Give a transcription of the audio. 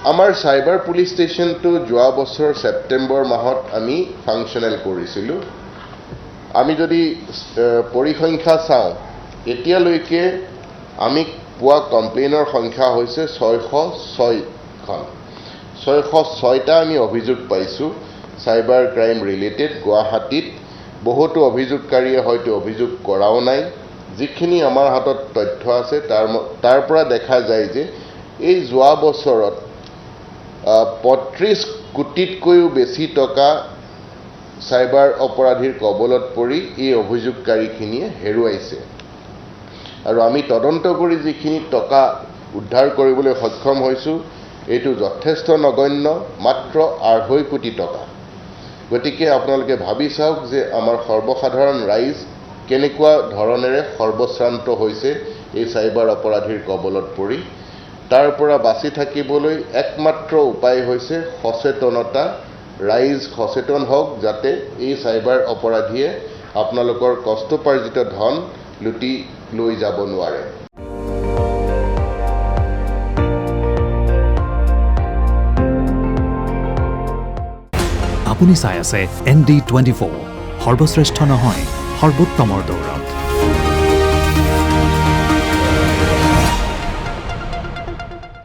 আমাৰ cyber police ষ্টেচনটো যোৱা বছৰ ছেপ্টেম্বৰ মাহত আমি ফাংচনেল কৰিছিলোঁ। আমি যদি পৰিসংখ্যা চাওঁ, এতিয়ালৈকে আমি পোৱা কমপ্লেইনৰ সংখ্যা হৈছে 606খন। 606টা আমি অভিযোগ পাইছোঁ চাইবাৰ ক্ৰাইম ৰিলেটেড। গুৱাহাটীত বহুতো অভিযোগকাৰীয়ে হয়তো অভিযোগ কৰাও নাই। যিখিনি আমাৰ হাতত তথ্য আছে তাৰ পৰা দেখা যায় যে এই যোৱা বছৰত 35 কোটিতকৈও বেছি টকা চাইবাৰ অপৰাধীৰ কবলত পৰি এই অভিযোগকাৰীখিনিয়ে হেৰুৱাইছে। আৰু আমি তদন্ত কৰি যিখিনি টকা উদ্ধাৰ কৰিবলৈ সক্ষম হৈছোঁ, এইটো যথেষ্ট নগণ্য, মাত্ৰ 2.5 কোটি টকা। গতিকে আপোনালোকে ভাবি চাওক যে আমাৰ সৰ্বসাধাৰণ ৰাইজ কেনেকুৱা ধৰণেৰে সৰ্বশ্ৰান্ত হৈছে এই চাইবাৰ অপৰাধীৰ কবলত পৰি। তাৰ পৰা বাচি থাকিবলৈ একমাত্ৰ উপায় হৈছে সচেতনতা। ৰাইজ সচেতন হওক যাতে এই চাইবাৰ অপৰাধীয়ে আপোনালোকৰ কষ্টপাৰ্জিত ধন লুটি লৈ যাব নোৱাৰে। আপুনি চাই আছে ND24, সৰ্বশ্ৰেষ্ঠ নহয়, সৰ্বোত্তমৰ দৌৰ।